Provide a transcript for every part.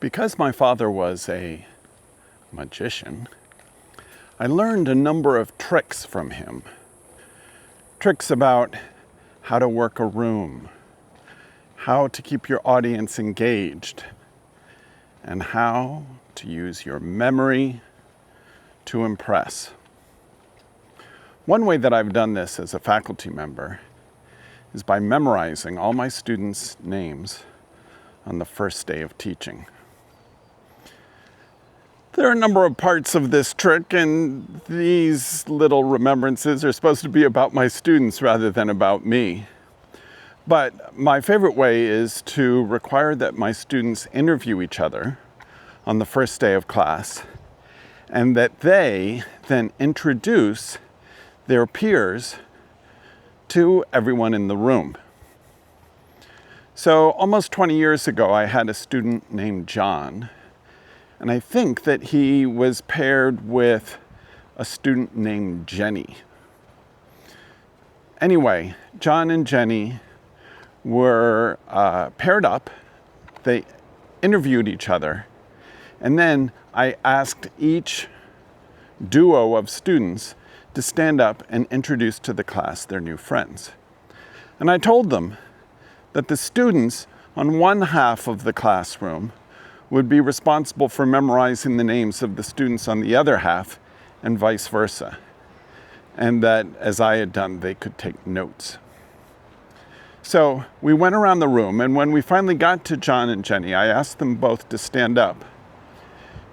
Because my father was a magician, I learned a number of tricks from him. Tricks about how to work a room, how to keep your audience engaged, and how to use your memory to impress. One way that I've done this as a faculty member is by memorizing all my students' names on the first day of teaching. There are a number of parts of this trick, and these little remembrances are supposed to be about my students rather than about me. But my favorite way is to require that my students interview each other on the first day of class, and that they then introduce their peers to everyone in the room. So almost 20 years ago, I had a student named John, and I think that he was paired with a student named Jenny. Anyway, John and Jenny were paired up. They interviewed each other. And then I asked each duo of students to stand up and introduce to the class their new friends. And I told them that the students on one half of the classroom would be responsible for memorizing the names of the students on the other half, and vice versa. And that, as I had done, they could take notes. So we went around the room, and when we finally got to John and Jenny, I asked them both to stand up.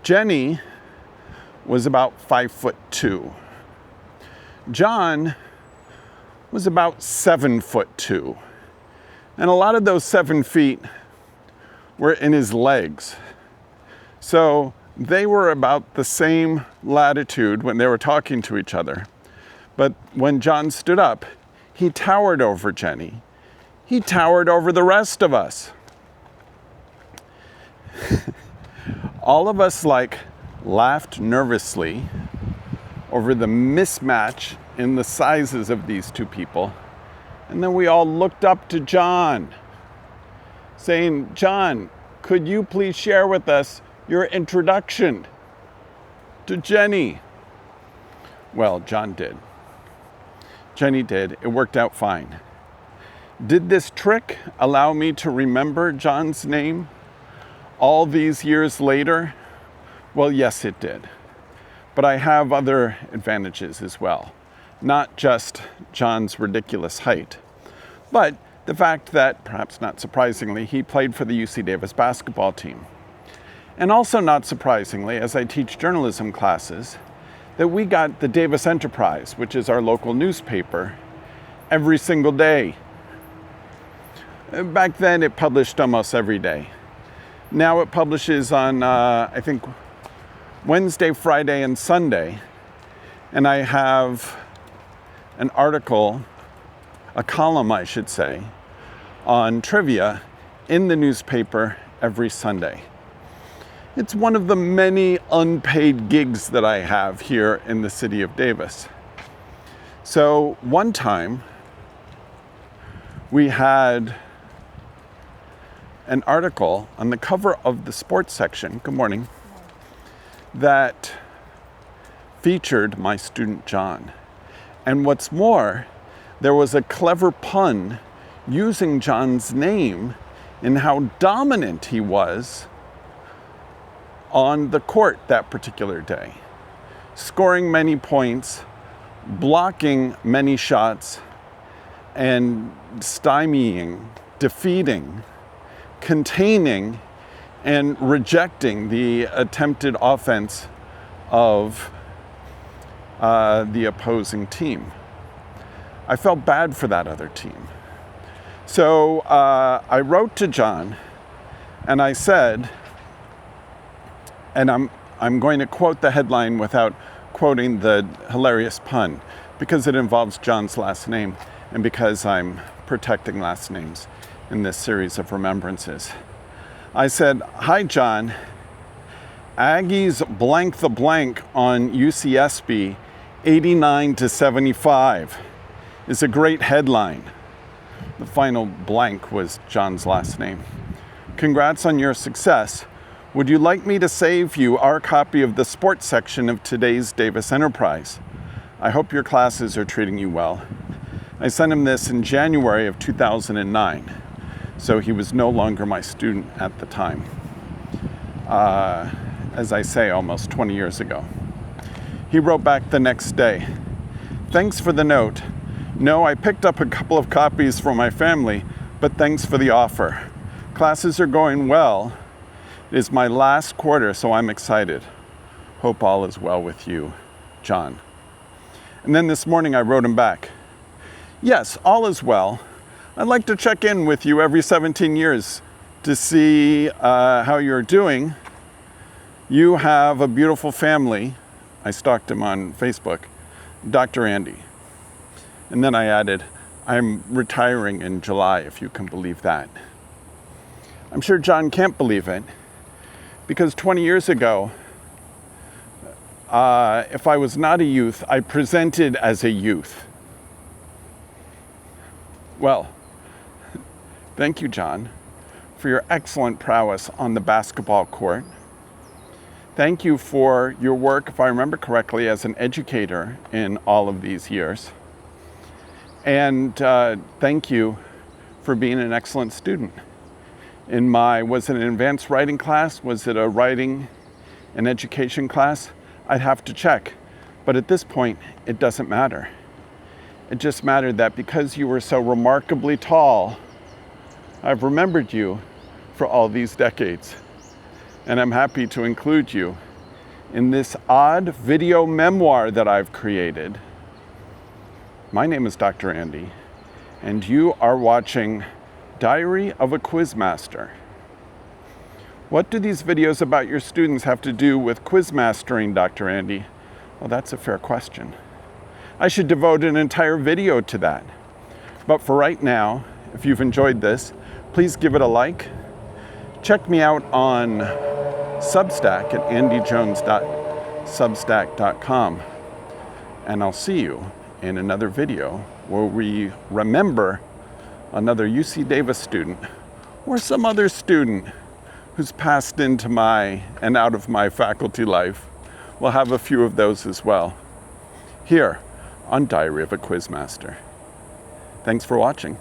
Jenny was about 5'2". John was about 7'2". And a lot of those 7 feet were in his legs. So they were about the same latitude when they were talking to each other. But when John stood up, he towered over Jenny. He towered over the rest of us. All of us laughed nervously over the mismatch in the sizes of these two people. And then we all looked up to John, saying, "John, could you please share with us your introduction to Jenny?" Well, John did. Jenny did. It worked out fine. Did this trick allow me to remember John's name all these years later? Well, yes, it did. But I have other advantages as well. Not just John's ridiculous height, but the fact that, perhaps not surprisingly, he played for the UC Davis basketball team. And also not surprisingly, as I teach journalism classes, that we got the Davis Enterprise, which is our local newspaper, every single day. Back then it published almost every day. Now it publishes on, I think, Wednesday, Friday, and Sunday. And I have an article, a column I should say, on trivia in the newspaper every Sunday. It's one of the many unpaid gigs that I have here in the city of Davis. So one time we had an article on the cover of the sports section, good morning, that featured my student John. And what's more, there was a clever pun using John's name in how dominant he was on the court that particular day, scoring many points, blocking many shots, and stymieing, defeating, containing, and rejecting the attempted offense of the opposing team. I felt bad for that other team. So I wrote to John and I said, and I'm going to quote the headline without quoting the hilarious pun, because it involves John's last name and because I'm protecting last names in this series of remembrances. I said, "Hi, John. Aggies blank the blank on UCSB 89-75 is a great headline." The final blank was John's last name. "Congrats on your success. Would you like me to save you our copy of the sports section of today's Davis Enterprise? I hope your classes are treating you well. I sent him this in January of 2009, so he was no longer my student at the time. As I say, almost 20 years ago. He wrote back the next day, "Thanks for the note. No, I picked up a couple of copies for my family, but thanks for the offer. Classes are going well. It is my last quarter, so I'm excited. Hope all is well with you, John." And then this morning I wrote him back, "Yes, all is well. I'd like to check in with you every 17 years to see how you're doing. You have a beautiful family." I stalked him on Facebook, "Dr. Andy." And then I added, "I'm retiring in July, if you can believe that." I'm sure John can't believe it, because 20 years ago, if I was not a youth, I presented as a youth. Well, thank you, John, for your excellent prowess on the basketball court. Thank you for your work, if I remember correctly, as an educator in all of these years. And thank you for being an excellent student. Was it an advanced writing class? Was it a writing and education class? I'd have to check. But at this point, it doesn't matter. It just mattered that because you were so remarkably tall, I've remembered you for all these decades. And I'm happy to include you in this odd video memoir that I've created. My name is Dr. Andy, and you are watching Diary of a Quizmaster. What do these videos about your students have to do with quiz mastering, Dr. Andy? Well, that's a fair question. I should devote an entire video to that. But for right now, if you've enjoyed this, please give it a like. Check me out on Substack at andyjones.substack.com. And I'll see you in another video where we remember another UC Davis student or some other student who's passed into my and out of my faculty life. We'll have a few of those as well here on Diary of a Quizmaster. Thanks for watching.